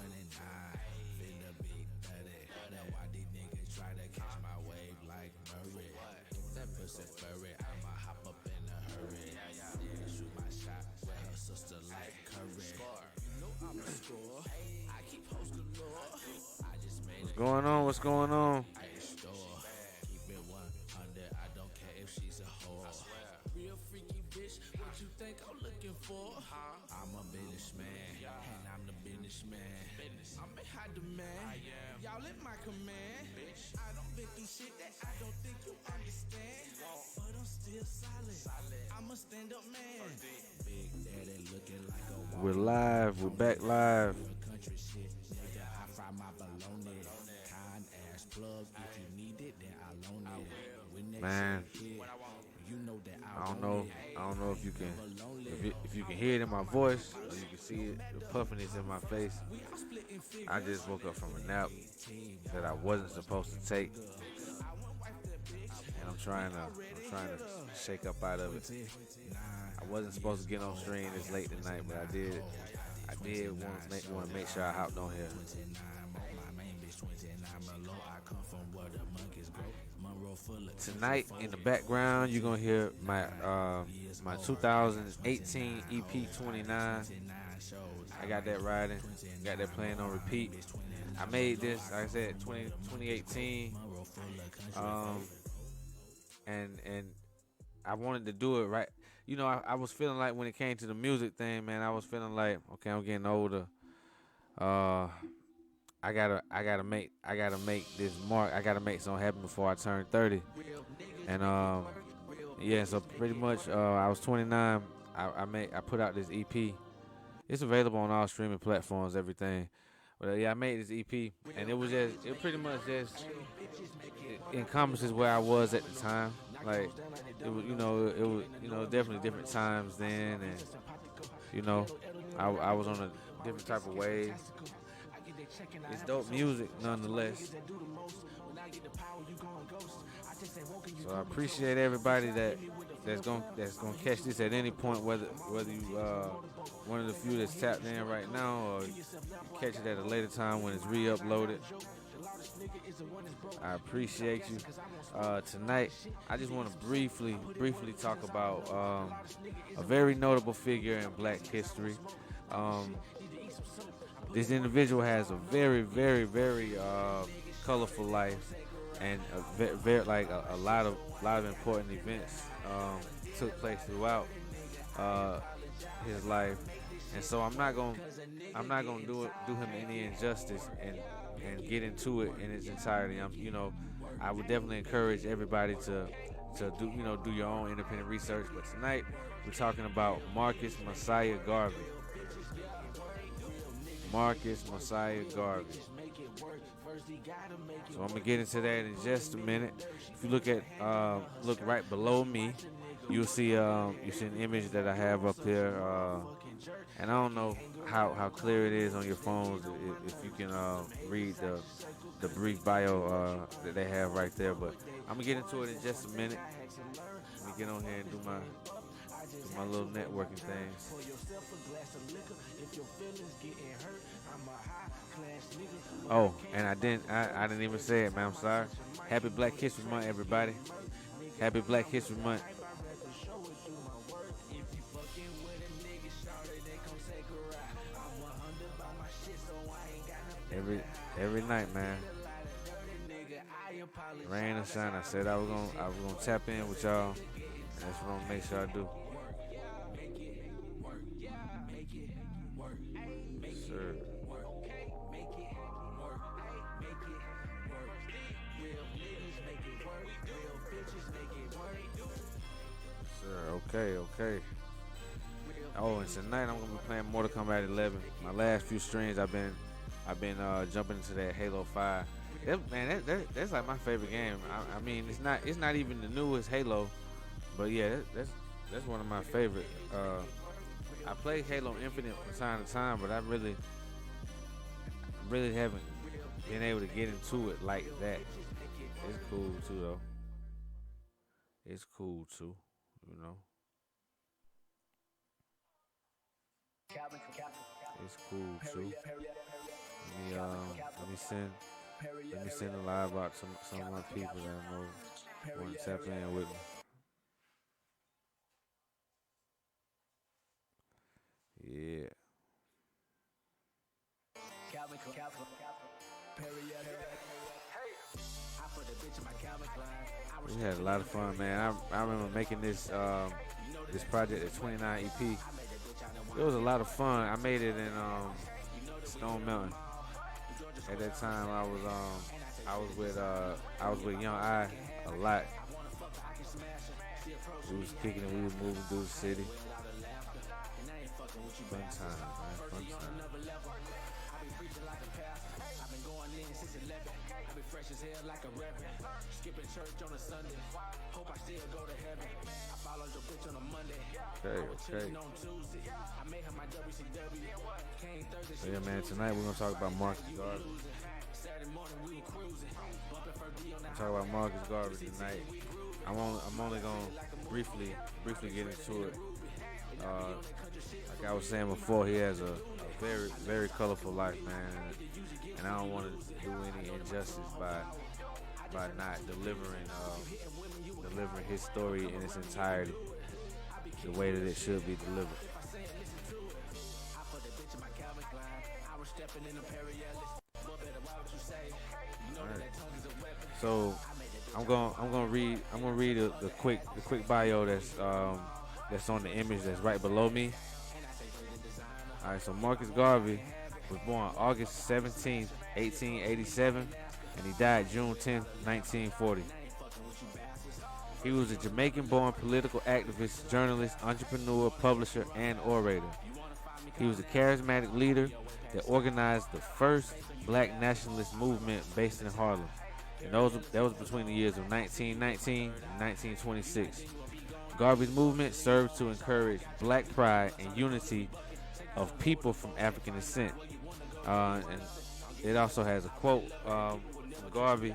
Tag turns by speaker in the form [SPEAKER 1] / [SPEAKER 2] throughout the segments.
[SPEAKER 1] Finna be 30. Now why these niggas try to catch my wave like Murray? That pussy furry, I'ma hop up in a hurry. Yeah, shoot my shot with her sister like Curry. You know I'ma score. I keep host galore. I just made
[SPEAKER 2] What's
[SPEAKER 1] a
[SPEAKER 2] going on? What's going on?
[SPEAKER 1] store. Keep it 100. I don't care if she's a whore. Real freaky bitch, what you think I'm looking for? I'm a businessman, and I'm the businessman. I'm in high demand. Y'all in my command. I don't been through shit that I don't think you understand. But I'm still solid. I'm a stand-up man. Big daddy looking like a
[SPEAKER 2] We're
[SPEAKER 1] walking
[SPEAKER 2] live. We're
[SPEAKER 1] macaroni.
[SPEAKER 2] back live.
[SPEAKER 1] Real country shit, nigga. I fry my bologna. Kind ass plug. If you need it, then I loan it. When they
[SPEAKER 2] Man,
[SPEAKER 1] say here, you know that
[SPEAKER 2] I
[SPEAKER 1] I
[SPEAKER 2] don't
[SPEAKER 1] want
[SPEAKER 2] know.
[SPEAKER 1] it.
[SPEAKER 2] I don't know
[SPEAKER 1] I
[SPEAKER 2] if you
[SPEAKER 1] ain't
[SPEAKER 2] can,
[SPEAKER 1] never lonely.
[SPEAKER 2] if you can hear it in my voice, or you can see it, the puffiness in my face.
[SPEAKER 1] We all splitting figures.
[SPEAKER 2] I just woke up from a nap
[SPEAKER 1] Team,
[SPEAKER 2] that I wasn't supposed to take,
[SPEAKER 1] I want wife that bitch.
[SPEAKER 2] and I'm trying to shake up out of it. I wasn't supposed to get on stream this late tonight, but I did. I did want to make sure I hopped on here.
[SPEAKER 1] 29, my main bitch 29 below. I come from where the monkeys grow. Monroe full of
[SPEAKER 2] Tonight in the background, you're gonna hear my 2018 EP 29. I got that riding, got that playing on repeat. I made this, like I said, 2018, and I wanted to do it right. You know, I was feeling like when it came to the music thing, man, I was feeling like, okay, I'm getting older. I gotta make this mark. I gotta make something happen before I turn 30. And yeah, so pretty much I was 29. I put out this EP. It's available on all streaming platforms, everything. But yeah, I made this EP, and it pretty much just it encompasses where I was at the time. Like it was definitely different times then, and you know I was on a different type of wave. It's dope music nonetheless. So I appreciate everybody that's gonna catch this at any point, whether you one of the few that's tapped in right now, or you catch it at a later time when it's re-uploaded. I appreciate you. Tonight, I just want to briefly talk about a very notable figure in Black history. Um, this individual has a very colorful life, and a lot of important events took place throughout uh, his life, and so I'm not gonna do him any injustice and get into it in its entirety. I would definitely encourage everybody to do your own independent research. But tonight we're talking about Marcus Mosiah Garvey. Marcus Mosiah Garvey. So I'm gonna get into that in just a minute. If you look right below me, you see an image that I have up there, and I don't know how clear it is on your phones if you can read the brief bio that they have right there. But I'm gonna get into it in just a minute. Let me get on here and do my little networking things. Oh, and I didn't even say it, man. I'm sorry. Happy Black History Month, everybody. Happy Black History Month. Every night, man. Rain or shine. I said I was gonna tap in with y'all. And that's what I'm gonna make sure I do. Sir. Sir, okay. Oh, and tonight I'm gonna be playing Mortal Kombat 11. My last few streams, I've been jumping into that Halo 5. That's like my favorite game. I mean, it's not even the newest Halo, but yeah, that's one of my favorite. I play Halo Infinite from time to time, but I really haven't been able to get into it like that. It's cool too, though. It's cool too, you know. It's cool too. let me send a live out to some of my people that I know want to tap in with me. Yeah. We had a lot of fun, man. I remember making this project at 29 EP. It was a lot of fun. I made it in Stone Mountain. At that time, I was with Young I a lot. We was kicking it. We was moving through the city. Fun time, man. Fun time. Okay. So yeah, man. Tonight we're gonna talk about Marcus Garvey. Talk about Marcus Garvey tonight. I'm only gonna briefly get into it. Like I was saying before, he has a very, very colorful life, man, and I don't want to do any injustice by not delivering his story in its entirety, the way that it should be delivered. Right. So I'm gonna read the quick bio that's on the image that's right below me. All right, so Marcus Garvey was born August 17th, 1887, and he died June 10th, 1940. He was a Jamaican-born political activist, journalist, entrepreneur, publisher, and orator. He was a charismatic leader that organized the first black nationalist movement based in Harlem. And that was between the years of 1919 and 1926. Garvey's movement served to encourage black pride and unity of people from African descent. And it also has a quote from Garvey,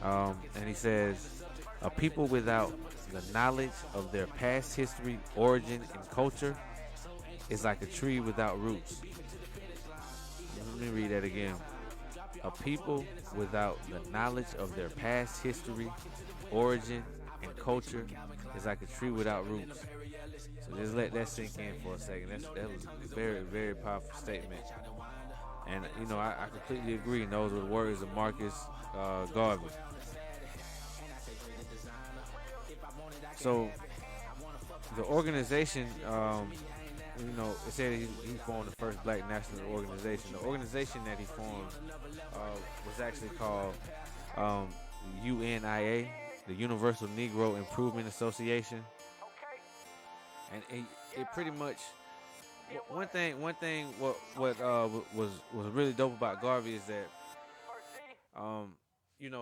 [SPEAKER 2] and he says, "A people without the knowledge of their past history, origin, and culture is like a tree without roots." Let me read that again. A people without the knowledge of their past history, origin, and culture is like a tree without roots. So just let that sink in for a second. That was a very, very powerful statement. And, I completely agree. And those are the words of Marcus Garvey. So the organization, it said he formed the first black national organization. The organization that he formed was actually called UNIA, the Universal Negro Improvement Association. And it pretty much, one thing what was really dope about Garvey is that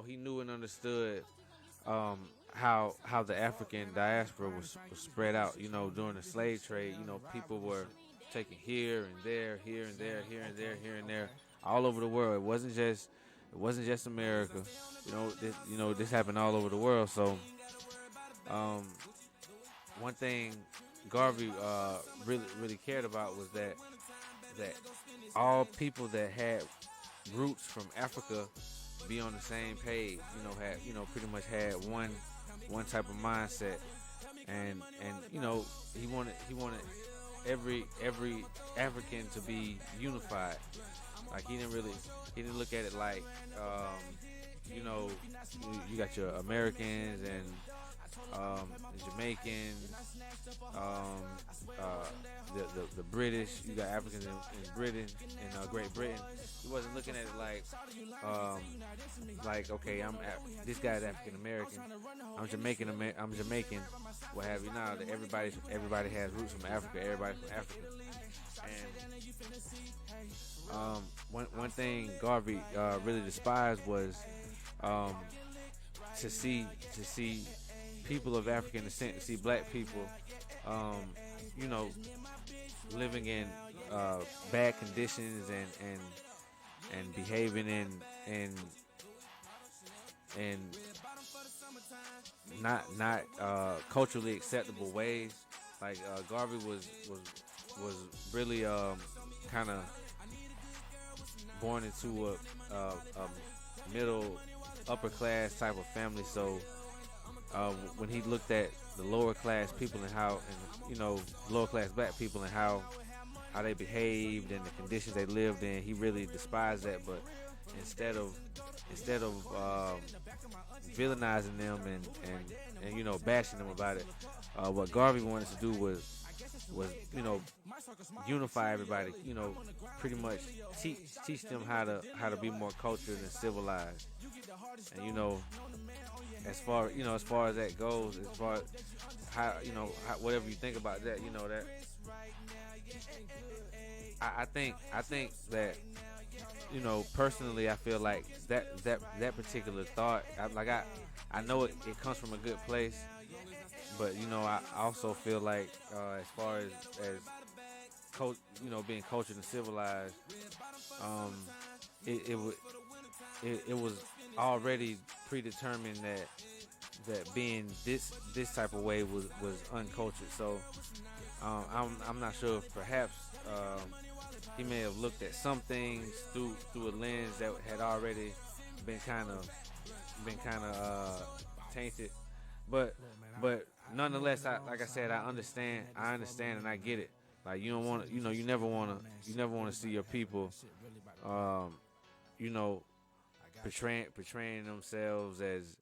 [SPEAKER 2] he knew and understood how the African diaspora was spread out. During the slave trade, people were taken here and there, here and there, here and there, here and there, all over the world. It wasn't just America. This happened all over the world. So one thing Garvey really cared about was that all people that had roots from Africa be on the same page. Pretty much had one type of mindset, and he wanted every African to be unified. Like he didn't look at it like you got your Americans and Jamaicans, the British. You got Africans in Britain, in Great Britain. He wasn't looking at it like okay, this guy's African American. I'm Jamaican. What have you? Now that everybody has roots from Africa. Everybody's from Africa. And one thing Garvey really despised was to see people of African descent, to see black people, living in bad conditions and behaving in not culturally acceptable ways. Like Garvey was really kind of born into a middle upper class type of family. So when he looked at the lower class people and how, and lower class black people and how they behaved and the conditions they lived in, he really despised that. But instead of villainizing them and bashing them about it, what Garvey wanted to do was unify everybody. Pretty much teach them how to be more cultured and civilized. And as far as that goes, as far as how whatever you think about that, that I think that personally, I feel like that particular thought, I know it comes from a good place, but I also feel like as far as being cultured and civilized, it was already predetermined that being this type of way was uncultured. So I'm not sure if perhaps he may have looked at some things through a lens that had already been kind of tainted, but nonetheless, like I said, I understand and I get it. Like, you don't want to, you never want to see your people, portraying themselves as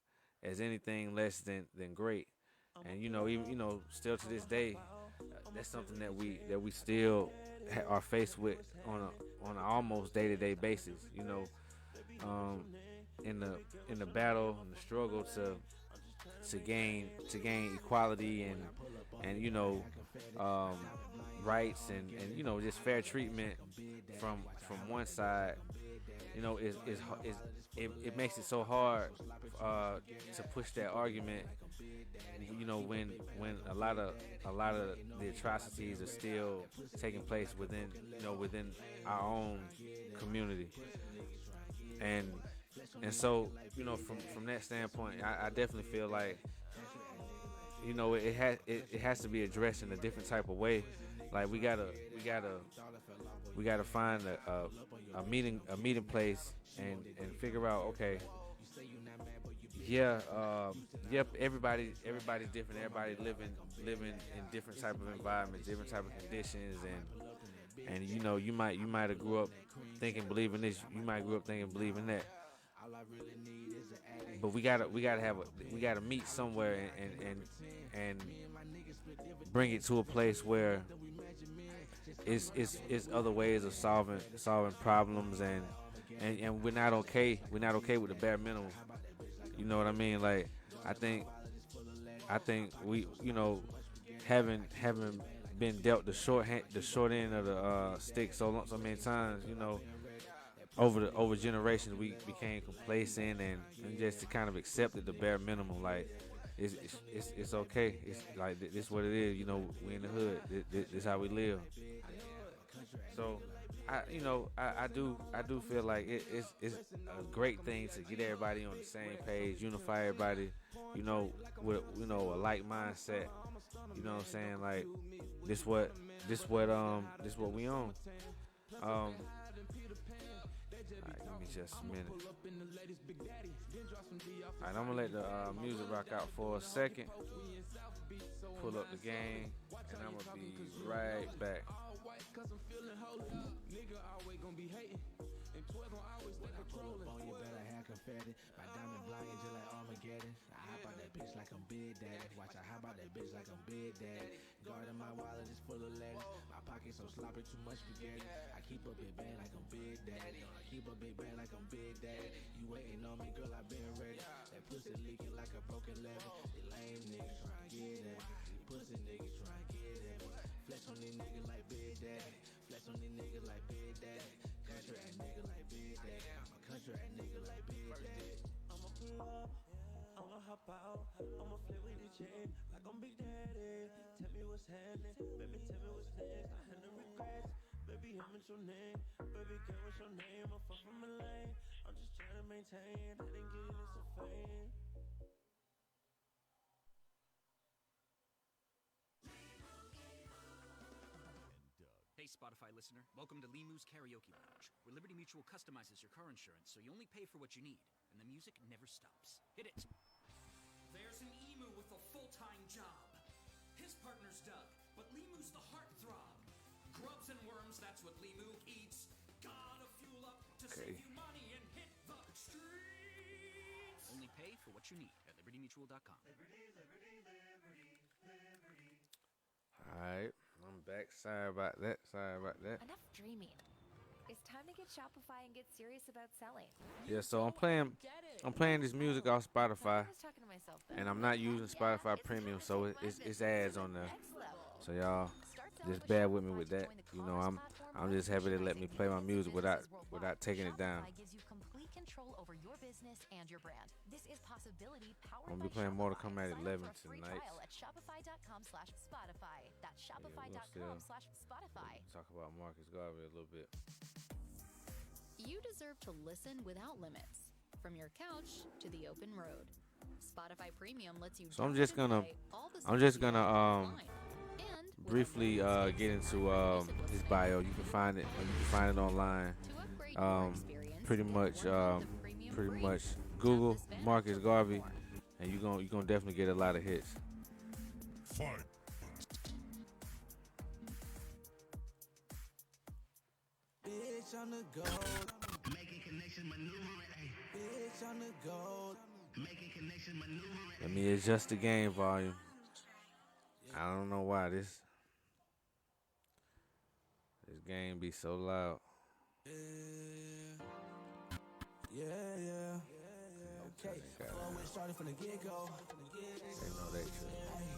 [SPEAKER 2] anything less than great. And even still to this day, that's something that we still are faced with on an almost day-to-day basis. In the battle and the struggle to gain equality and rights and just fair treatment from one side. It makes it so hard to push that argument. When a lot of the atrocities are still taking place within our own community, and so from that standpoint, I definitely feel like it has to be addressed in a different type of way. Like, we gotta find a meeting place and figure out, okay, yep, everybody's different. Everybody living in different type of environments, different type of conditions, and you might have grew up believing this. You might grew up believing that. But we gotta meet somewhere and bring it to a place where it's other ways of solving problems, and we're not okay with the bare minimum. You know what I mean? Like, I think we having been dealt the short end of the stick so many times, over generations, we became complacent and just kind of accepted the bare minimum. Like, it's okay. It's like, this is what it is. We in the hood. This how we live. So I do feel like it's a great thing to get everybody on the same page, unify everybody, with a like mindset. You know what I'm saying? Like, this what we own. Alright, give me just a minute. Alright, I'm gonna let the music rock out for a second. Pull up the game, and I'm gonna be right back.
[SPEAKER 1] My diamond blind just like Armageddon. I hop out that bitch like I'm Big Daddy. Watch, I hop out that bitch like I'm Big Daddy. Guarding my wallet is full of letters. My pocket so sloppy, too much spaghetti. I keep a big bag like I'm Big Daddy. I keep a big bag like I'm Big Daddy. You waiting on me, girl, I been ready. That pussy leaking like a broken levy. They lame niggas tryna get at me. These pussy niggas tryna get at me. Flex on these niggas like Big Daddy. Flex on these niggas like Big Daddy. Country ass nigga like Big Daddy. I'm a country ass nigga like Big Daddy. I'ma pull up, I'ma hop out, I'ma flip with the chain like I'm Big Daddy. Tell me what's happening, baby, tell me what's next. I had no regrets, baby, I'm your name. Baby, girl, what's your name? I'm far from a lane. I'm just trying to maintain, I didn't get into some fame.
[SPEAKER 3] Hey Hey, Spotify listener. Welcome to Limu's Karaoke Lounge, where Liberty Mutual customizes your car insurance so you only pay for what you need, and the music never stops. Hit it. There's an emu with a full-time job. His partner's Doug, but Limu's the heartthrob. Grubs and worms, that's what Limu eats. Gotta fuel up to save you money and hit the streets. Only pay for what you need at libertymutual.com.
[SPEAKER 2] All right, I'm back. Sorry about that.
[SPEAKER 4] Enough dreaming. It's time to get Shopify and get serious about selling.
[SPEAKER 2] Yeah, so I'm playing this music off Spotify,
[SPEAKER 4] I was talking to myself then.
[SPEAKER 2] and I'm not using Spotify Premium, so it's ads on there. So y'all just bear with me with that. You know, I'm just happy to let me play my music without taking it down.
[SPEAKER 5] Shopify gives you complete control over your business and your brand. This is Possibility powered
[SPEAKER 2] I'm
[SPEAKER 5] by
[SPEAKER 2] gonna be playing Mortal
[SPEAKER 5] Shopify.
[SPEAKER 2] Kombat
[SPEAKER 5] Sign up
[SPEAKER 2] 11
[SPEAKER 5] for a free
[SPEAKER 2] tonight.
[SPEAKER 5] trial at shopify.com/Spotify. That's shopify.com/Spotify.
[SPEAKER 2] Talk about Marcus Garvey a little bit.
[SPEAKER 6] You deserve to listen without limits, from your couch to the open road. Spotify Premium lets you.
[SPEAKER 2] So I'm just gonna briefly get into his bio. You can find it online. Pretty much Google Marcus Garvey, and you gonna definitely get a lot of hits.
[SPEAKER 7] Fight.
[SPEAKER 1] Bitch on the gold. Making connection maneuvering. Bitch on the gold. Making connection maneuvering.
[SPEAKER 2] Let me adjust the game volume. I don't know why this game be so loud.
[SPEAKER 1] Yeah. Okay. Always started from the get-go.
[SPEAKER 2] They know that shit.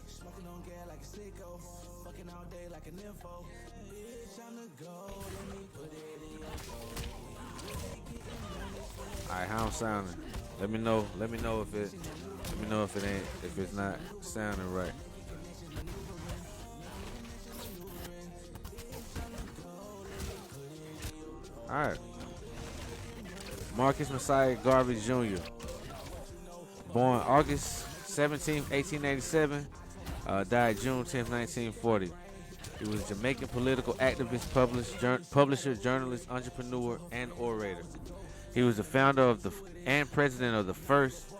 [SPEAKER 1] Smoking on gas like a sicko. Fucking all day like an info. Bitch on the go. Let me put it in your soul.
[SPEAKER 2] Alright, how I'm sounding? Let me know if it's not sounding right. Alright. Marcus Messiah Garvey Jr. Born August 17, 1887. Died June 10, 1940. He was a Jamaican political activist, publisher, journalist, entrepreneur, and orator. He was the founder and president of the first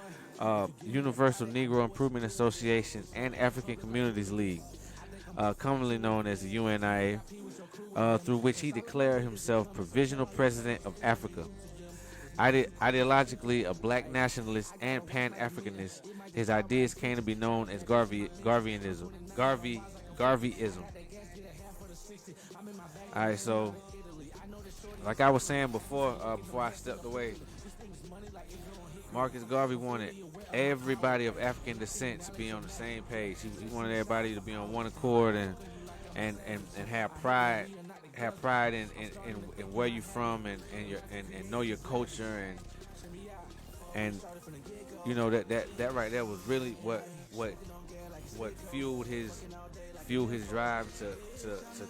[SPEAKER 2] Universal Negro Improvement Association and African Communities League, commonly known as the UNIA, through which he declared himself Provisional President of Africa. Ideologically a black nationalist and Pan-Africanist, his ideas came to be known as Garveyism. All right, so like I was saying before I stepped away, Marcus Garvey wanted everybody of African descent to be on the same page. He wanted everybody to be on one accord and have pride in where you're from and know your culture and you know that right there was really what fueled his drive to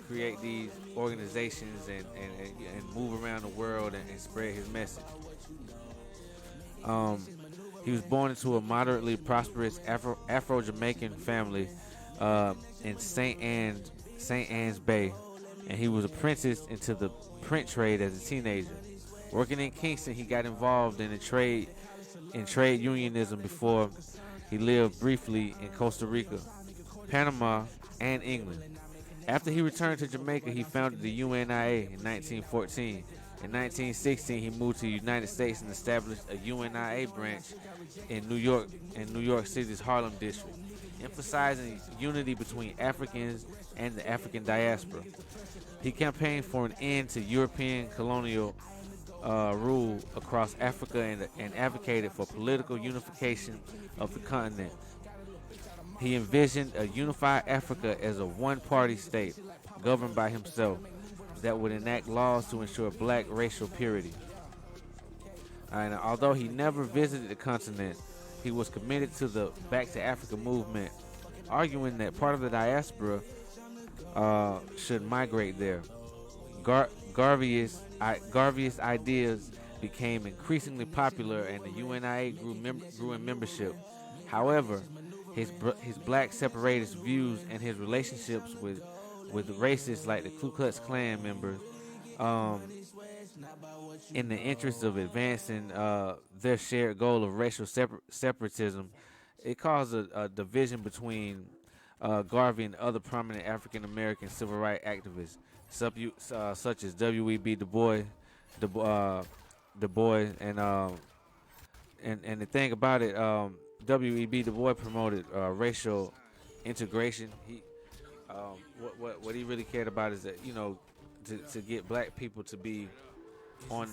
[SPEAKER 2] create these organizations and move around the world and spread his message. He was born into a moderately prosperous Afro-Jamaican family in St. Ann's Bay, and he was apprenticed into the print trade as a teenager. Working in Kingston, he got involved in trade unionism before he lived briefly in Costa Rica, Panama, and England. After he returned to Jamaica, he founded the UNIA in 1914. In 1916, he moved to the United States and established a UNIA branch in New York City's Harlem district, emphasizing unity between Africans and the African diaspora. He campaigned for an end to European colonial rule across Africa and advocated for political unification of the continent. He envisioned a unified Africa as a one-party state governed by himself that would enact laws to ensure black racial purity. And although he never visited the continent, he was committed to the Back to Africa movement, arguing that part of the diaspora should migrate there. Garvey's ideas became increasingly popular, and the UNIA grew in membership. However, his black separatist views and his relationships with with racists like the Ku Klux Klan members, um, in the interest of advancing their shared goal of racial separatism. It caused a division between Garvey and other prominent African American civil rights activists, such as W.E.B. Du Bois, and the thing about it, W.E.B. Du Bois promoted racial integration. What he really cared about is that to get black people to be on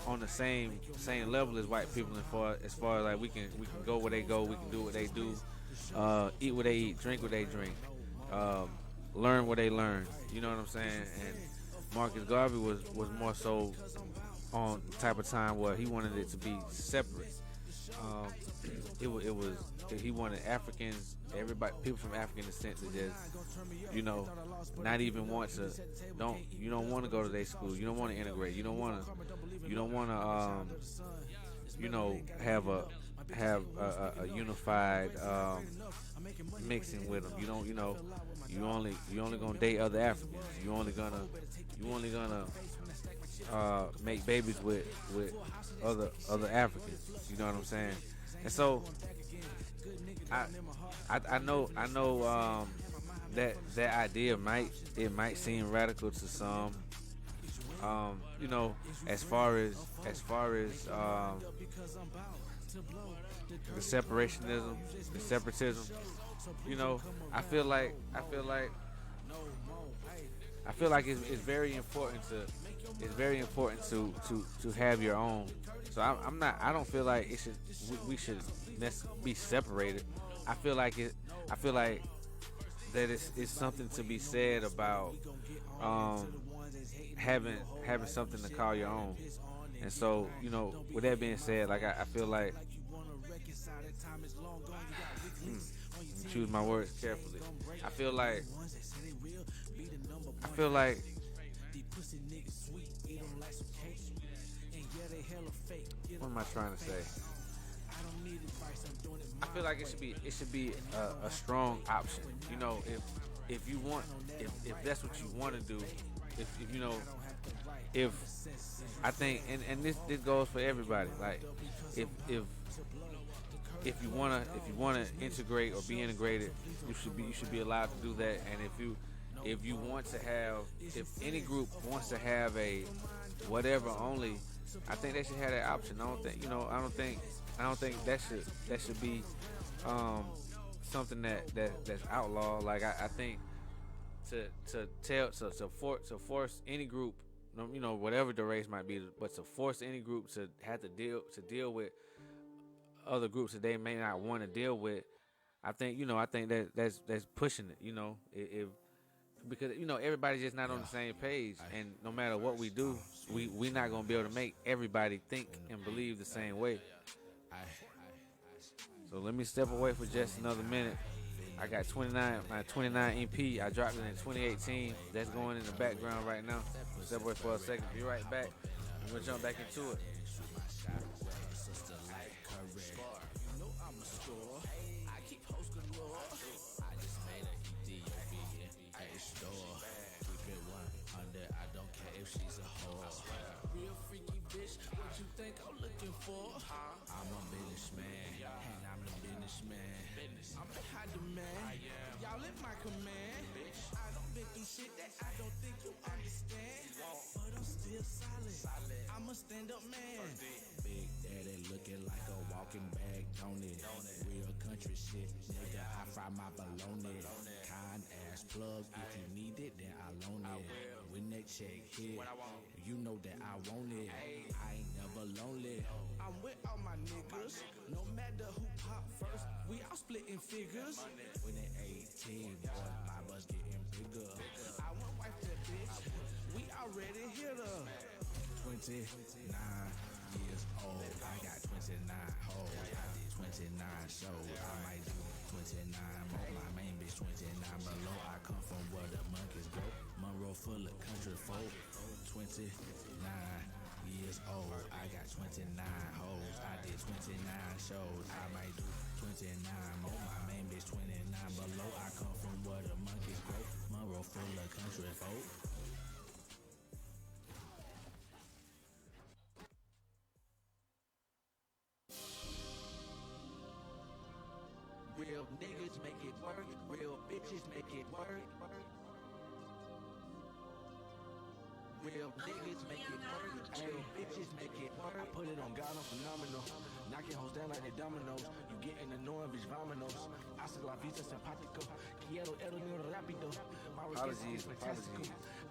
[SPEAKER 2] on the same level as white people, as far as like we can go where they go, we can do what they do, eat what they eat, drink what they drink, learn what they learn. You know what I'm saying? And Marcus Garvey was more so on the type of time where he wanted it to be separate. He wanted Africans, everybody, people from African descent to just, not even want to, you don't want to go to their school, you don't want to integrate, you don't want to, have a unified mixing with them. You only gonna date other Africans. You only gonna make babies with other Africans. You know what I'm saying? And so I know that idea might seem radical to some. As far as the separatism. I feel like it's very important to have your own. So I don't feel like we should be separated. I feel like that it's something to be said about having something to call your own. And so, with that being said, like I feel like choose my words carefully. I feel like what am I trying to say? I feel like it should be a strong option. If that's what you want to do, if I think, and this goes for everybody. Like if you wanna integrate or be integrated, you should be allowed to do that. And if you want to have, if any group wants to have a whatever only, I think they should have that option. I don't think that should be something that's outlawed. Like I think to force any group, whatever the race might be, but to force any group to have to deal with other groups that they may not want to deal with, I think that's pushing it. Because everybody's just not on the same page, and no matter what we do, we not gonna be able to make everybody think and believe the same way. So let me step away for just another minute. I got my 29 EP. I dropped it in 2018. That's going in the background right now. Step away for a second. Be right back. I'm gonna jump back into it.
[SPEAKER 1] I'm a businessman, and I'm the businessman. I'm a high demand, y'all in my command. I don't been through shit that I don't think you understand, but I'm still solid. I'm a stand-up man. Big Daddy looking like a walking bag, don't it? Real country shit, nigga. I fry my bologna. Kind ass plug, if you need it, then I loan it. When that check hit, you know that I want it. I ain't never lonely. I'm with all my niggas, no matter who pop first, we all splitting figures. When it 18, boy, my bus getting bigger. I want wife that bitch, we already hit her. 29 years old, I got 29 hoes. I did 29 shows, I might do 29 more. My main bitch 29 below. I come from where the monkeys go. Monroe full of country folk. 29 years old, I got 29 hoes. I did 29 shows, I might do 29 more. My main bitch 29 below. I come from where the monkeys grow. tomorrow full of country folk.
[SPEAKER 7] Real niggas make it work, real bitches make it work. Real niggas make it work, real bitches make it work. I put it on God, I'm phenomenal. Knocking hoes down like they dominoes. You getting annoying, bitch, vámonos. Hasta la vista simpático. Quiero el dinero rápido.
[SPEAKER 2] Apologies.
[SPEAKER 7] I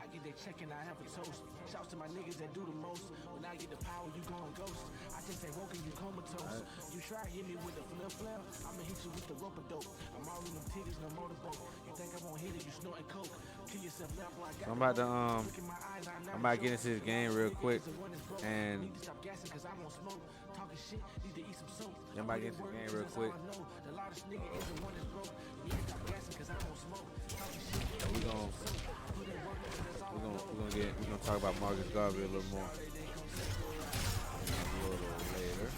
[SPEAKER 7] get that check and I have a toast. Shouts to my niggas that do the most. When I get the power, you gon' ghost. I just ain't woke and you comatose. You try to hit me with the flip. I'ma hit you with the rope dope. I'm all in them titties, no motorboat. You think I won't hit it, you snorting coke. Kill yourself left like I
[SPEAKER 2] I'm about to get into this game real quick, and I'm about to get into the game real quick. We're gonna talk about Marcus Garvey a little more a little later.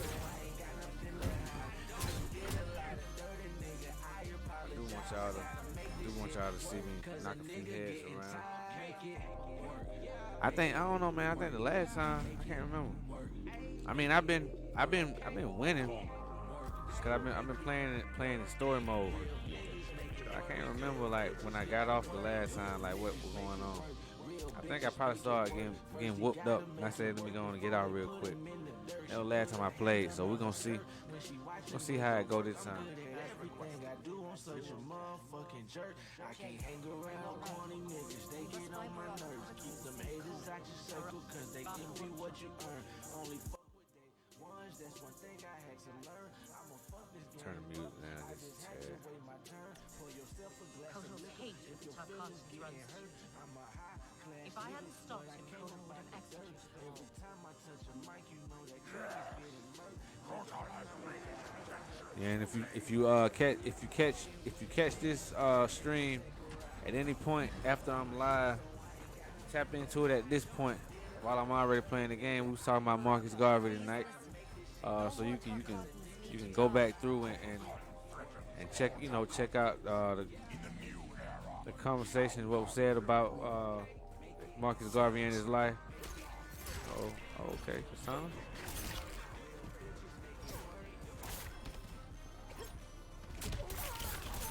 [SPEAKER 2] I do want y'all to see me knock a few heads around. I don't know, man. I think the last time, I can't remember. I mean, I've been winning, cause I've been playing in story mode. I can't remember like when I got off the last time, like what was going on. I think I probably started getting whooped up. And I said, let me go on and get out real quick. That was the last time I played, so we're gonna see how it go this time.
[SPEAKER 7] Such a motherfucking jerk. I can't hang around corny niggas. They get on my nerves. Keep them haters out your circle, cause they envy what you earn. Only fuck with they ones. That's one thing I had to learn. I'ma fuck this game.
[SPEAKER 2] Turn the music down.
[SPEAKER 7] I just had to wait my turn. Pour yourself a glass of liquor. If your feelings getting hurt, I'm a high class.
[SPEAKER 8] If I hadn't stopped him, Cole would have executed him.
[SPEAKER 7] Every time I touch a mic, you know that crowd is getting murked.
[SPEAKER 2] Yeah, and if you catch this stream at any point after I'm live, tap into it at this point while I'm already playing the game. We was talking about Marcus Garvey tonight, so you can go back through and check out the conversation, what was said about Marcus Garvey and his life. Oh, okay, Kasana.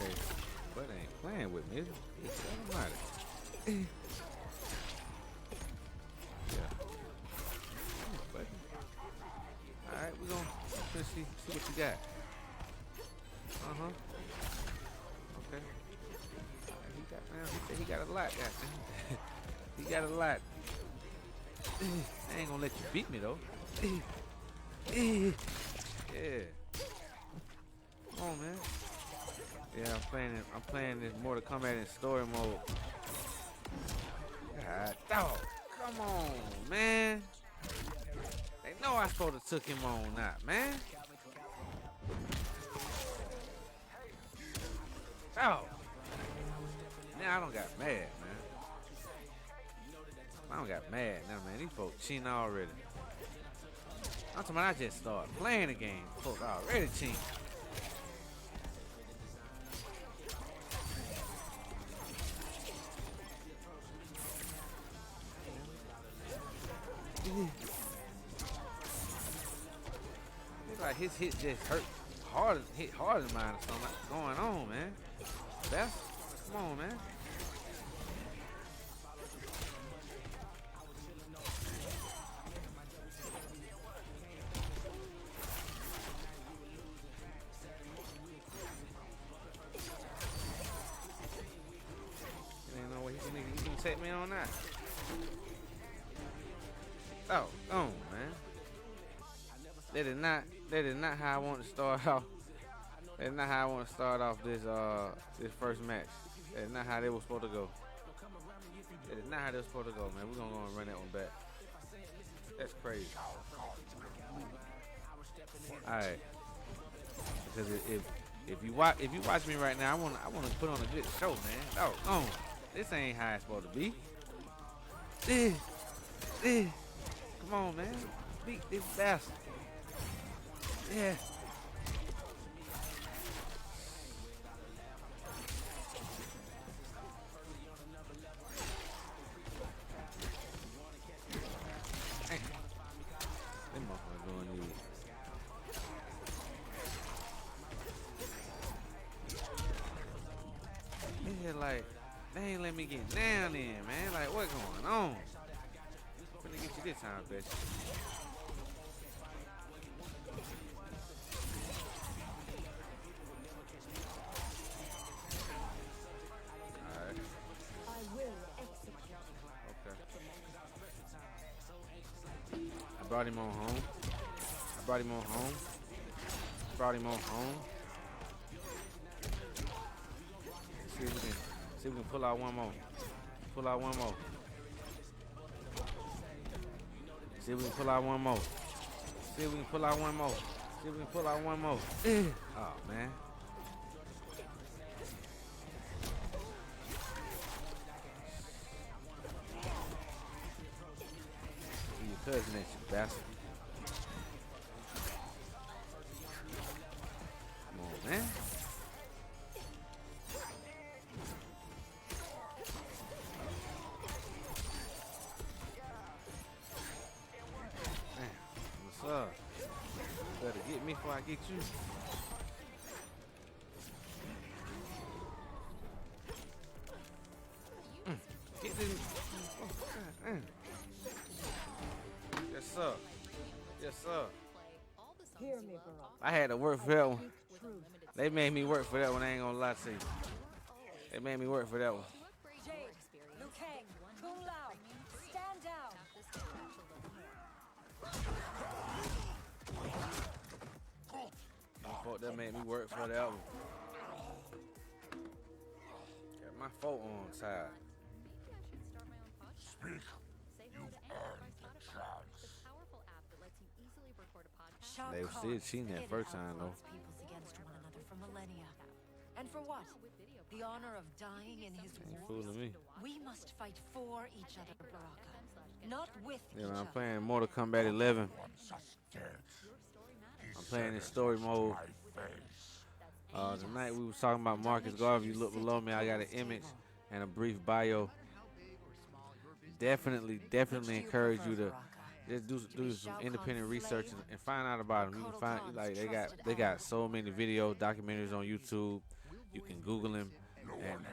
[SPEAKER 2] Okay, but ain't playing with me. It's automatic. Yeah. But all right, we're gonna see what you got. Okay. He got a lot. He got a lot. I ain't gonna let you beat me though. Yeah. Come on, man. Yeah, I'm playing this Mortal Kombat in story mode. God, dog, come on, man. They know I supposed to took him on, not man. Oh, now I don't got mad, man. I don't got mad now, man. These folks cheating already. I'm talking about I just started playing the game. Folks already cheating. It's like his hit just hit harder than mine or something. What's going on, man? Come on, man. Ain't no way he can take me on that. Oh, man. That is not how I want to start off. That's not how I want to start off this first match. That's not how they were supposed to go. That is not how they were supposed to go, man. We're gonna go and run that one back. That's crazy. Alright. Because if you watch me right now, I wanna put on a good show, man. Oh, this ain't how it's supposed to be. Come on, man. Beat this bastard. Yeah. let me get down in, man. Like, what's going on? Finna get you this time, bitch. Alright.
[SPEAKER 8] I will execute.
[SPEAKER 2] Okay. I brought him on home. Brought him on home. Brought him on home. See if we can pull out one more. Pull out one more. See if we can pull out one more. See if we can pull out one more. See if we can pull out one more. Oh man. Your cousin at you, bastard. Come on, man. Man, what's up? Better get me before I get you. Get this. Oh, yes, sir. Yes, sir.
[SPEAKER 8] Hear me, Barack.
[SPEAKER 2] I had to work for that one.
[SPEAKER 8] Truth.
[SPEAKER 2] They made me work for that one. I ain't gonna lie to you. They made me work for that one.
[SPEAKER 8] Jade, Liu Kang, Kung Lao, stand down.
[SPEAKER 2] My fault that made me work for that one. Got my fault on side.
[SPEAKER 6] Speak. You've earned the chance. The powerful app that lets you easily record a podcast.
[SPEAKER 8] Shao
[SPEAKER 2] They were
[SPEAKER 8] Kahn
[SPEAKER 2] still cheating that
[SPEAKER 8] pitted
[SPEAKER 2] first
[SPEAKER 8] our
[SPEAKER 2] time, though.
[SPEAKER 8] world's peoples against one another for millennia. And for what? The honor of dying in his
[SPEAKER 2] Ain't
[SPEAKER 8] war.
[SPEAKER 2] fooling me.
[SPEAKER 8] We must fight for each other, Baraka. Not with
[SPEAKER 2] Yeah,
[SPEAKER 8] each
[SPEAKER 2] man, I'm
[SPEAKER 8] other.
[SPEAKER 2] playing Mortal Kombat 11.
[SPEAKER 9] Once us dead.
[SPEAKER 2] I'm playing in story mode.
[SPEAKER 9] My face.
[SPEAKER 2] Tonight we was talking about Marcus Garvey. You look below me, I got an image and a brief bio. Definitely
[SPEAKER 8] Which do you
[SPEAKER 2] encourage you
[SPEAKER 8] prefer,
[SPEAKER 2] to
[SPEAKER 8] Baraka?
[SPEAKER 2] just do some
[SPEAKER 8] Shao
[SPEAKER 2] independent
[SPEAKER 8] Kahn's
[SPEAKER 2] research
[SPEAKER 8] slave
[SPEAKER 2] and find out about him. You can find like they got so many videos, documentaries on YouTube. You can Google him and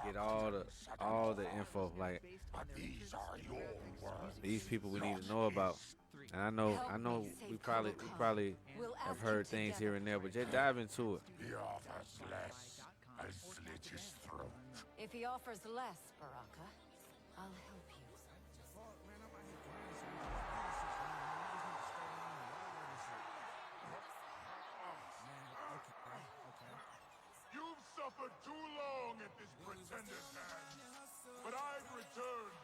[SPEAKER 2] get all the info. Like
[SPEAKER 9] But these are your words.
[SPEAKER 2] these people we need to know about. And I know we probably
[SPEAKER 8] We'll
[SPEAKER 2] have
[SPEAKER 8] ask
[SPEAKER 2] heard
[SPEAKER 8] you
[SPEAKER 2] things
[SPEAKER 8] together.
[SPEAKER 2] here and there, but just dive into it.
[SPEAKER 9] He offers less. I'll slit his throat.
[SPEAKER 8] If he offers less, Baraka, I'll help you.
[SPEAKER 9] You've suffered too long at this pretender's hands. But I've returned,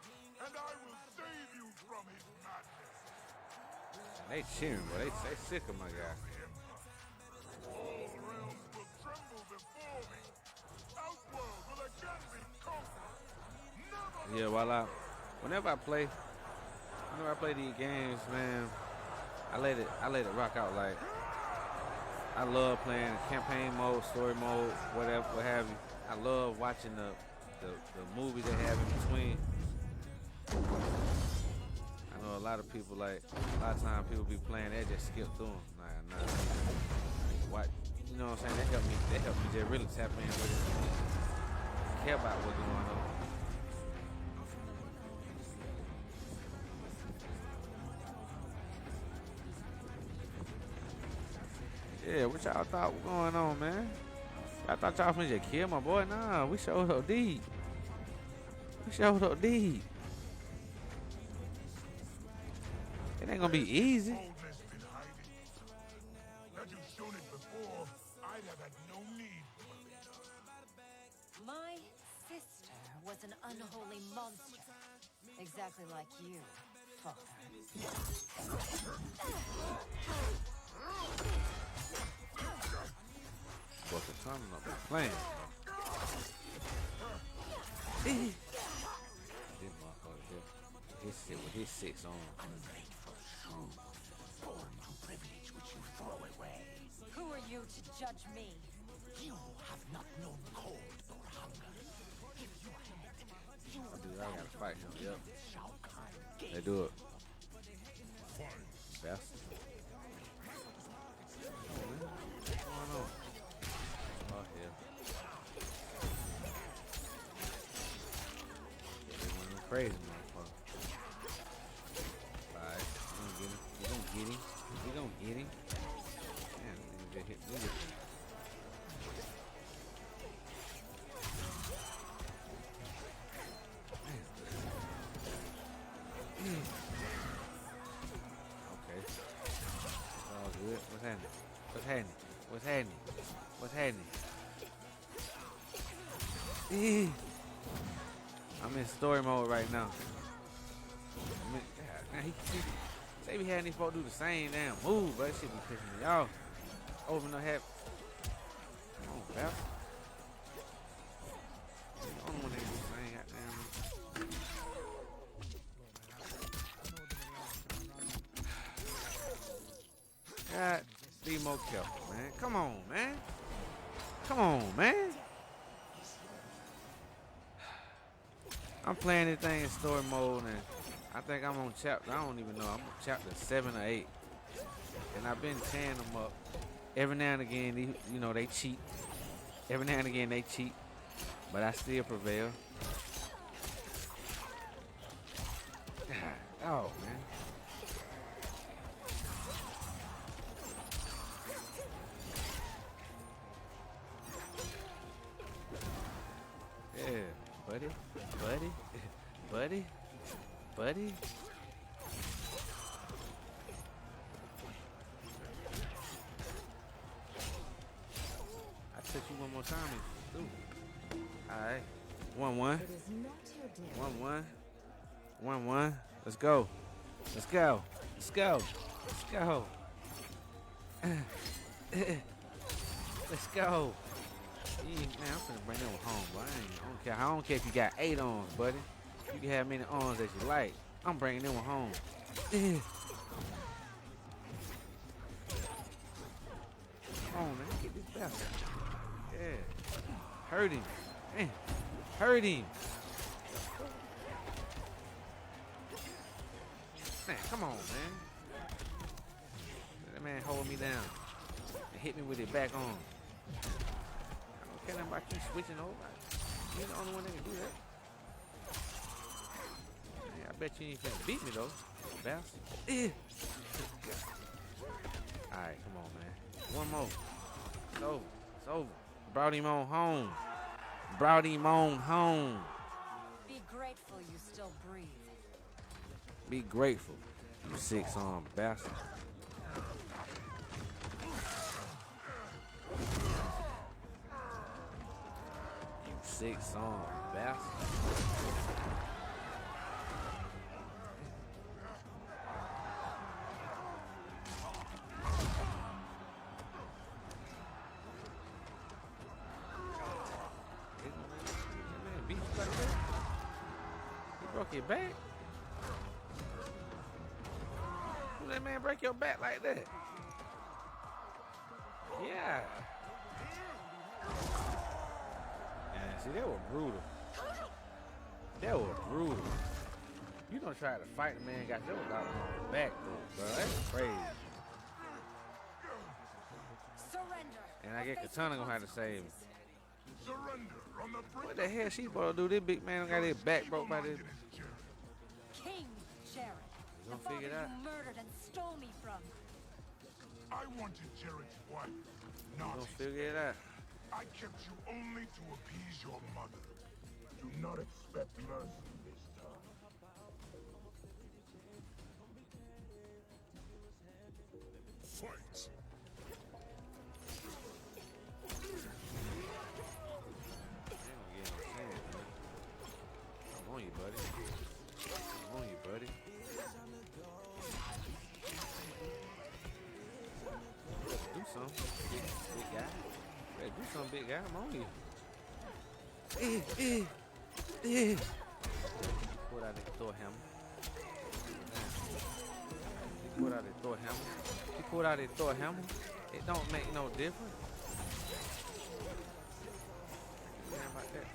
[SPEAKER 9] and I will save you from his madness.
[SPEAKER 2] They cheering, but they sick of my guy.
[SPEAKER 9] All realms will tremble before me. Outworld will again be conquered. Never
[SPEAKER 2] Yeah, whenever I play these games, man, I let it rock out. Like I love playing campaign mode, story mode, whatever, what have you. I love watching the movies they have in between. I know a lot of people a lot of times people be playing, they just skip through them. Like, nah, what, you know what I'm saying? That helped me just really tap in with it. Care about what's going on. Yeah, what y'all thought was going on, man? I thought y'all finna just kill my boy. Nah, we showed up deep. We showed up deep. It ain't gonna be easy.
[SPEAKER 9] boldness been hiding. Had you shown it before, I'd have had no need for it.
[SPEAKER 8] My sister was an unholy monster. Exactly like you, father.
[SPEAKER 2] But the time I'm not playing. This motherfucker here. His shit with his 6 on.
[SPEAKER 7] Privilege which you throw away.
[SPEAKER 8] Who are you to judge me?
[SPEAKER 7] You have not known cold or hunger. If you had, you would
[SPEAKER 2] Dude, I gotta fight him. Yep.
[SPEAKER 7] Shao Kahn
[SPEAKER 2] They
[SPEAKER 7] gave
[SPEAKER 2] do it. Bastard. What's going on? Oh, hell. crazy motherfucker. Alright, we gonna get him. We gonna get him. Man, nigga just hit me. Okay. It's all good. What's happening? What's happening? What's happening? What's happening? I'm in story mode right now. Say we had these folks do the same damn move, but that shit be pissing me off. Open the hat. Come on, pal. The only one that do the same goddamn. God, be more careful, man. Come on, man. Come on, man. I'm playing this thing in story mode, and I think I'm on chapter, I don't even know, I'm on chapter 7 or 8. And I've been tearing them up. Every now and again, you know, they cheat. Every now and again, they cheat. But I still prevail. Oh, man. Yeah, buddy, buddy, buddy, buddy. I took you one more time. All right, 1-1, 1-1, 1-1. Let's go. Let's go. Let's go. Let's go. Let's go. Man, I'm finna bring them home, boy. I don't care if you got 8 arms, buddy. You can have many arms that you like. I'm bringing them home. Come on, man. Get this bastard. Yeah. Hurt him. Man. Hurt him. Man, come on, man. That man hold me down and hit me with it back on. I don't care about you switching over. You're the only one that can do that. Yeah, I bet you ain't finna beat me though, bastard. Alright, come on, man. One more. It's over. It's over. Brought him on home. Brought him on home.
[SPEAKER 8] Be grateful you still breathe.
[SPEAKER 2] Be grateful, you 6-armed bastard. You 6-armed bastard. Man, beat you like that? You broke your back? That man break your back like that? Yeah. And see, that was brutal. That was brutal. You don't try to fight the man, got your dollar on his back, though, bro. That's crazy.
[SPEAKER 8] Surrender.
[SPEAKER 2] And I guess Katana gonna have to save him.
[SPEAKER 9] Surrender on the brink.
[SPEAKER 2] What the hell she supposed to do? This big man got his back broke by this.
[SPEAKER 8] King Jared.
[SPEAKER 2] You gonna figure it out?
[SPEAKER 8] You murdered and stole me from.
[SPEAKER 9] I wanted Jared's wife,
[SPEAKER 2] You
[SPEAKER 9] not
[SPEAKER 2] gonna
[SPEAKER 9] his.
[SPEAKER 2] figure it out?
[SPEAKER 9] I kept you only to appease your mother. Do not expect mercy this time. Fight!
[SPEAKER 2] I'm on you, buddy. I'm on you, buddy. Do something, big guy. Hey, do something, big guy. I'm on you. Pull out the Thor hammer. He pulled out the Thor hammer. He pulled out the Thor hammer. It don't make no difference. Yeah, about that.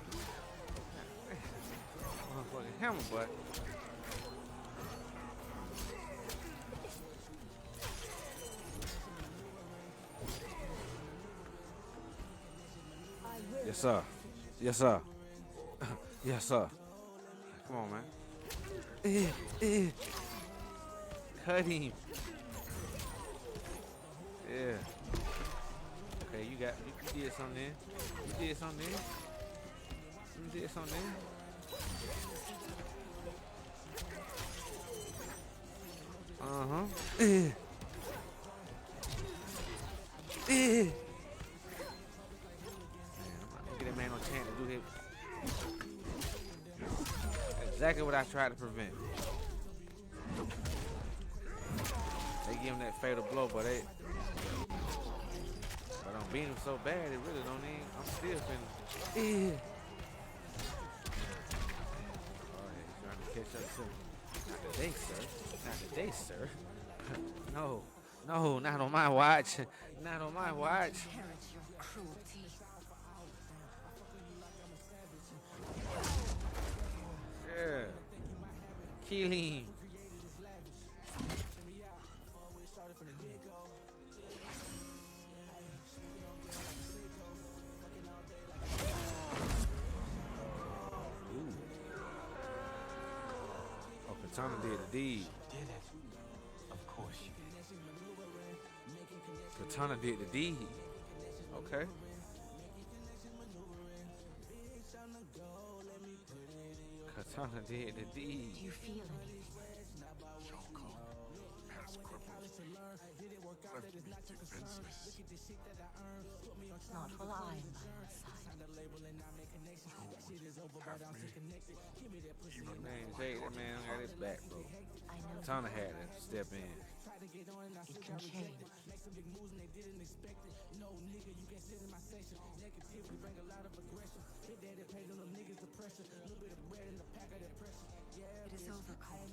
[SPEAKER 2] Motherfucking hammer, but. Yes, sir. Yes, sir. Yes, sir. Come on, man. Cut him. Yeah. Okay, you did something. You did something. You did something. Uh-huh. Man, I'm not gonna get that man no chance to do his. Exactly what I tried to prevent. They give him that fatal blow, but I'm beating him so bad, it really don't even. I'm still finna. Oh, yeah, he's trying to catch up to me. Not today, sir. Not today, sir. No, not on my watch. Not on my watch.
[SPEAKER 8] Inherit your cruelty.
[SPEAKER 2] Yeah. Kill him. Oh, Katana did the deed.
[SPEAKER 7] Did it? Of course you did.
[SPEAKER 2] Katana did the deed. Okay. Katana did the deed.
[SPEAKER 8] Do you feel anything?
[SPEAKER 9] Yoko has crippled me, left me defenseless.
[SPEAKER 8] Not while I'm by your side.
[SPEAKER 9] You have me, even
[SPEAKER 2] Man, Jay, that man got his back, bro.
[SPEAKER 8] I know
[SPEAKER 2] Katana had to step in.
[SPEAKER 8] it can change. It is over, Colin.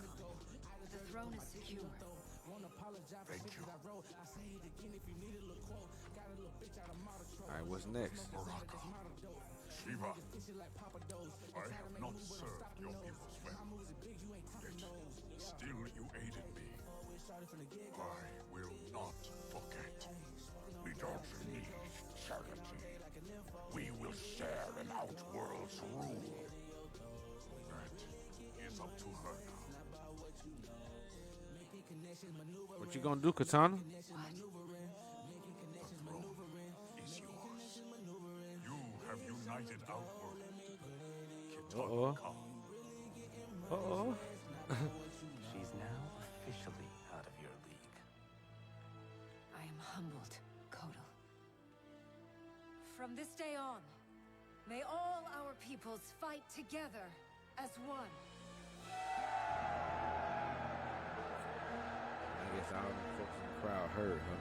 [SPEAKER 8] The throne is secure.
[SPEAKER 9] thank you.
[SPEAKER 2] All right, what's next?
[SPEAKER 9] Baraka, Shiva, I have not served your peoples well, yet still you aided me. I will not forget. We don't need charity. We will share an outworld's rule. That is up to her now.
[SPEAKER 2] What you gonna do, Katana?
[SPEAKER 9] The throne is yours. You have united Outworld.
[SPEAKER 2] Uh-oh. Uh-oh.
[SPEAKER 7] She's now officially out of your league.
[SPEAKER 8] I am humbled, Kotal. From this day on, may all our peoples fight together as one.
[SPEAKER 2] I guess all the folks in the crowd heard, huh?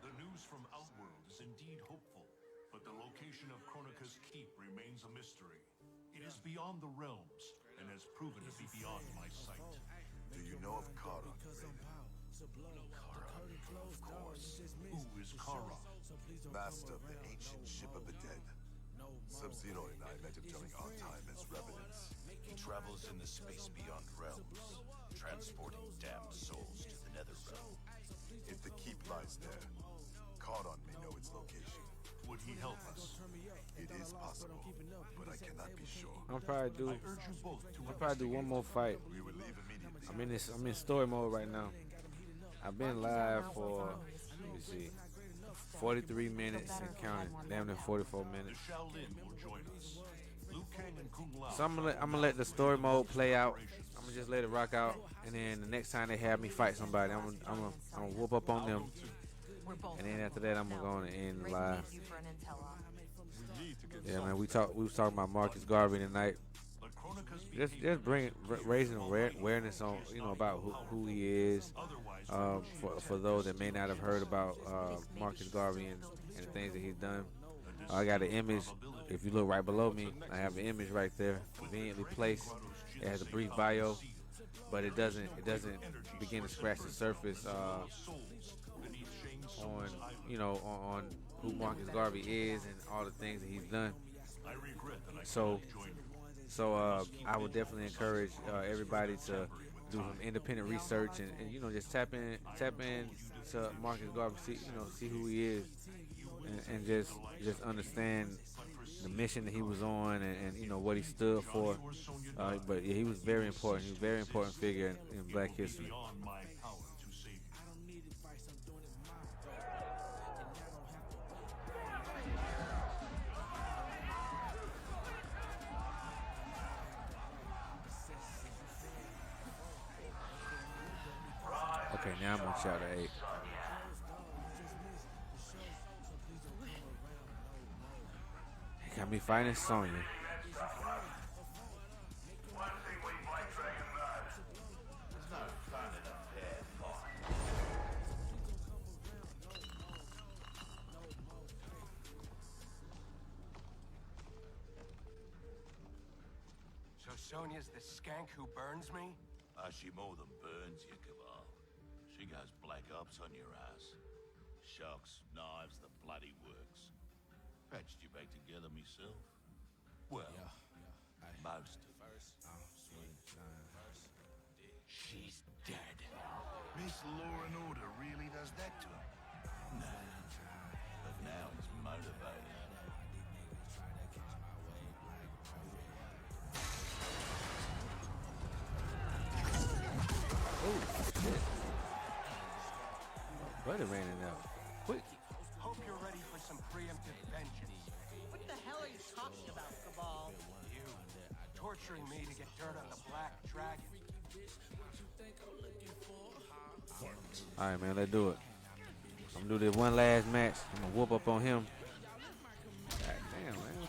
[SPEAKER 10] The news from Outworld is indeed hopeful, but the location of Kronika's keep remains a mystery. It is beyond the realms, and has proven to be beyond my sight.
[SPEAKER 9] Do you know of Kara?
[SPEAKER 10] Kara, of course. Who is Kara?
[SPEAKER 9] Master of the ancient ship of the dead. Sub-Zero and I met him during our time as revenants.
[SPEAKER 10] He travels in the space beyond realms, transporting damned souls to the Netherrealm.
[SPEAKER 9] If the keep lies there, Karan may know its location.
[SPEAKER 10] Would he help us?
[SPEAKER 9] It is possible, but I cannot be sure.
[SPEAKER 2] I'll probably do.
[SPEAKER 10] I urge you both to
[SPEAKER 2] I'll probably do one more fight.
[SPEAKER 9] We will leave immediately.
[SPEAKER 2] I'm in story mode right now. I've been live for, let me see, 43 minutes and counting. Damn near 44
[SPEAKER 10] The
[SPEAKER 2] minutes.
[SPEAKER 10] Shaolin will join us. Liu Kang and Kung Lao.
[SPEAKER 2] So I'm gonna let the story mode play out. I'm gonna just let it rock out, and then the next time they have me fight somebody, I'm gonna whoop up on them,
[SPEAKER 8] We're both.
[SPEAKER 2] and then after that I'm gonna end the live.
[SPEAKER 8] You for an intel op.
[SPEAKER 2] Yeah, man, we was talking about Marcus Garvey tonight.
[SPEAKER 10] But Kronika's
[SPEAKER 2] Just raising awareness on about who he is. For those that may not have heard about Marcus Garvey and the things that he's done. I got an image. If you look right below me, I have an image right there, conveniently placed. It has a brief bio, but it doesn't begin to scratch the surface on who Marcus Garvey is and all the things that he's done. So I would definitely encourage everybody to do some independent research and just tap in to Marcus Garvey, see who he is, and just understand the mission that he was on, and you know what he stood for. But yeah, he was very important. He was a very important figure in Black history.
[SPEAKER 10] Beyond my power to save you.
[SPEAKER 2] Okay, now I'm on chapter 8. He got me fighting Sonya.
[SPEAKER 11] So Sonya's the skank who burns me?
[SPEAKER 12] She more than burns you, Cabal. She goes black ops on your ass. Shocks, knives, the bloody works. Patched you back together myself. Well, most of it.
[SPEAKER 11] She's dead.
[SPEAKER 12] Miss Law and Order really does that to him? No. But now he's motivated.
[SPEAKER 2] Oh, shit. Brother ran it out. Quick.
[SPEAKER 11] Hope you're ready for some preemptive vengeance.
[SPEAKER 13] What the hell are you talking about, Cabal?
[SPEAKER 11] You torturing me to get dirt on the Black Dragon.
[SPEAKER 2] Alright, man, let's do it. I'm gonna do this one last match. I'm gonna whoop up on him. God damn, man.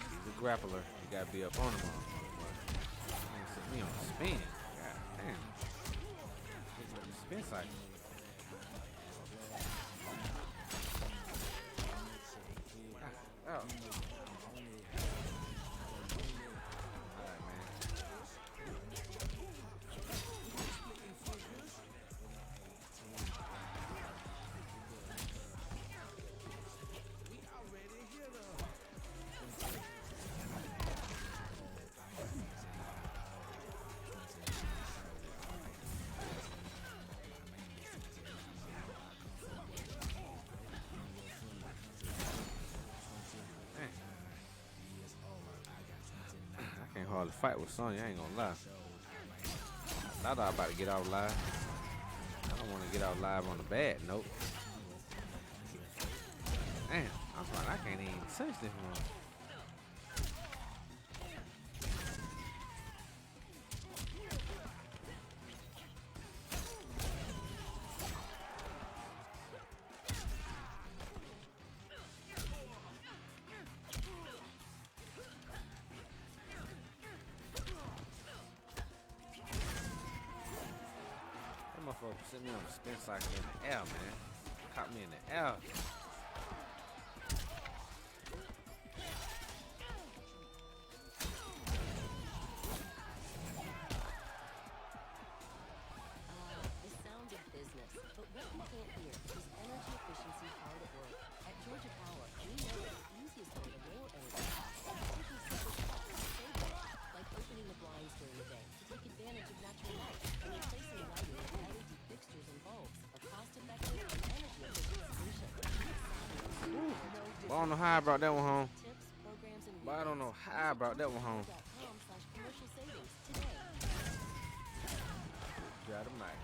[SPEAKER 2] He's a grappler. You gotta be up on him. Man, set me on a spin. God damn. Spin cycle. Oh. I can't hardly fight with Sonya, I ain't gonna lie. I thought I was about to get out live. I don't want to get out live on a bad note. Damn, I'm like, I can't even touch this one. That motherfucker sent me on the spin cycle in the air, man. Caught me in the air.
[SPEAKER 14] The sound of business, but what we can't hear is energy efficiency hard at work. At Georgia Power, we know that the easiest way to lower energy is taking simple steps to save it, like opening the blinds during the day to take advantage of natural light and replacing lighting with LED fixtures and bulbs, a cost-effective and energy-efficient solution.
[SPEAKER 2] Well, I don't know how I brought that one home. But I don't know how I brought that one home.
[SPEAKER 14] .com/commercial savings today.
[SPEAKER 2] Got him right.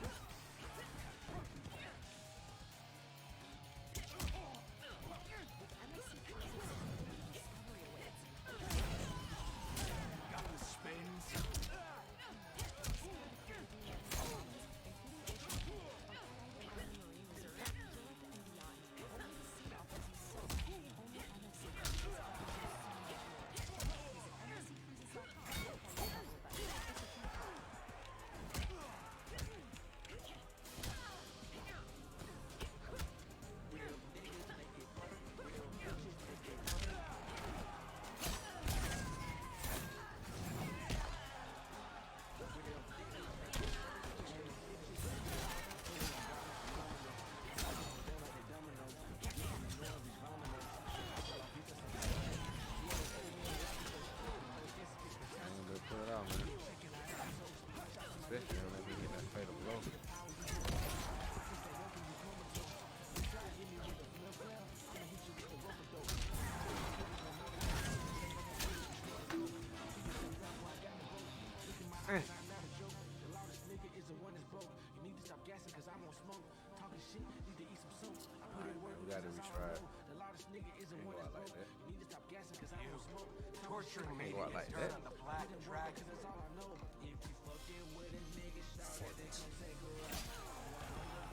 [SPEAKER 2] Eh.
[SPEAKER 7] The loudest nigga is the one that's broke. You need to stop gassing cause I won't smoke. Talking shit, need to eat some soap. I put in work.
[SPEAKER 2] We gotta retry it.
[SPEAKER 7] The loudest nigga is the one that's broke. You need to stop gassing cause I won't smoke.
[SPEAKER 11] Torturing me
[SPEAKER 2] Go
[SPEAKER 11] to
[SPEAKER 2] out
[SPEAKER 11] get
[SPEAKER 2] like
[SPEAKER 11] dirt
[SPEAKER 2] that.
[SPEAKER 11] on the black dragon.
[SPEAKER 7] That's all I know. If you fucking with a nigga, shout it, they gon' take her out.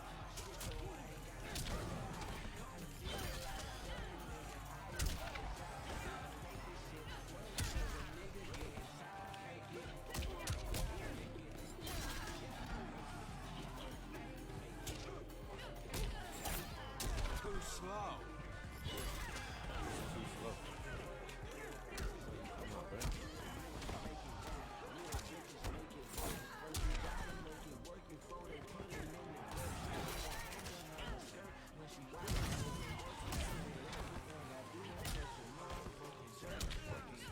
[SPEAKER 11] Too slow.
[SPEAKER 2] Too slow. Come on, bro.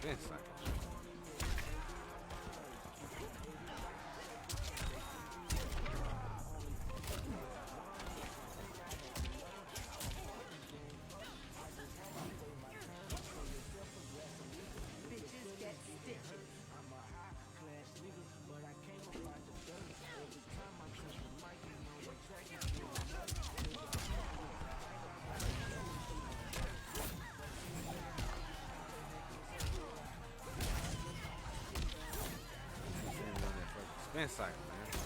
[SPEAKER 2] Spin cycle.
[SPEAKER 8] Bitches get stitches.
[SPEAKER 7] I'm a high class nigga, but I came up out the dirt. Every time I touch the mic, you know the track is getting nuts.
[SPEAKER 2] Spin cycle, man.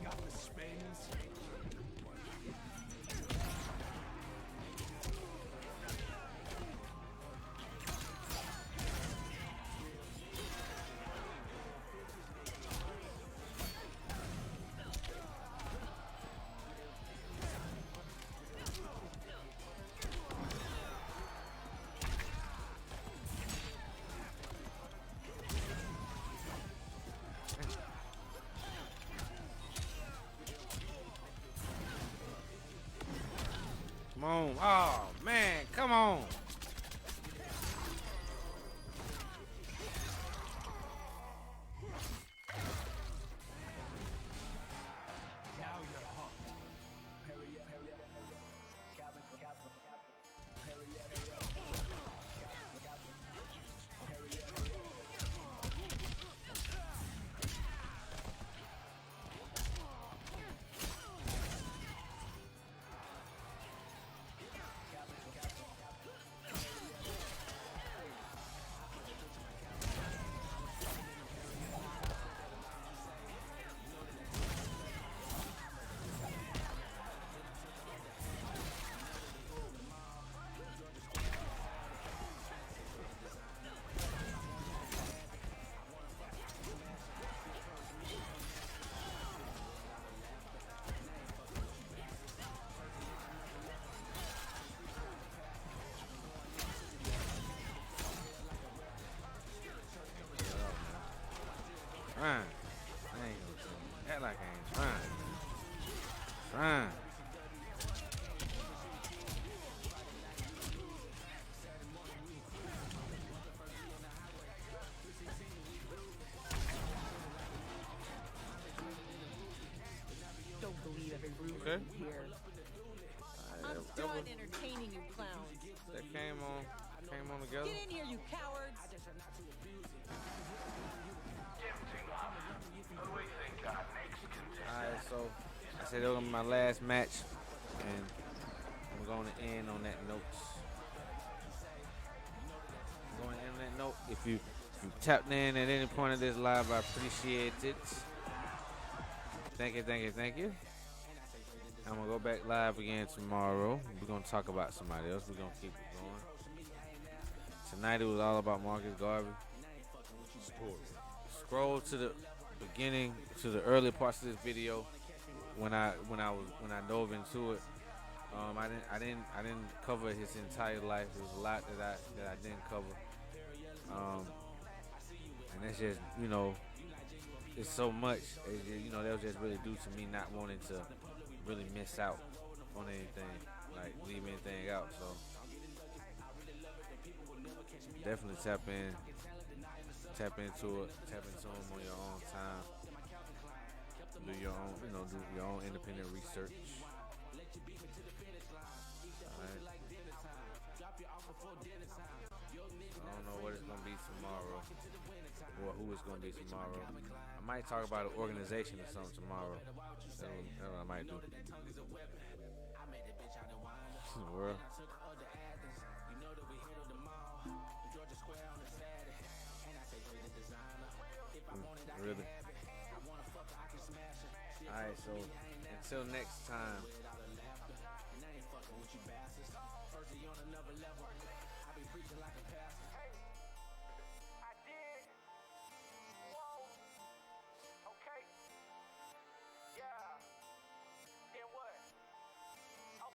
[SPEAKER 11] Got the spins.
[SPEAKER 2] Come on. Oh, man. Come on.
[SPEAKER 11] Now you're hooked.
[SPEAKER 2] Trying. I ain't gonna tell you. Act like I ain't trying. Trying.
[SPEAKER 13] Don't believe every rumor
[SPEAKER 2] Okay.
[SPEAKER 13] you hear. I'm
[SPEAKER 2] that
[SPEAKER 13] done
[SPEAKER 2] was-
[SPEAKER 13] entertaining you clowns.
[SPEAKER 2] That came on together.
[SPEAKER 13] Get in here, you cowards!
[SPEAKER 2] Alright, so I said that was my last match, and I'm going to end on that note. I'm going to end on that note. If you tapped in at any point of this live, I appreciate it. Thank you, thank you, thank you. I'm going to go back live again tomorrow. We're going to talk about somebody else. We're going to keep it going. Tonight it was all about Marcus Garvey. Scroll to the beginning, to the early parts of this video when I dove into it. I didn't cover his entire life. There was a lot that I didn't cover. And that's just, it's so much. It's just, that was just really due to me not wanting to really miss out on anything, like leave anything out. So definitely tap into it, tap into them on your own time. Do your own, do your own independent research. All right. gonna be tomorrow. I might talk about an organization or something tomorrow. That's what I might do. World. Really? Alright, so until next time.
[SPEAKER 7] First, on another level. I be preaching like a pastor.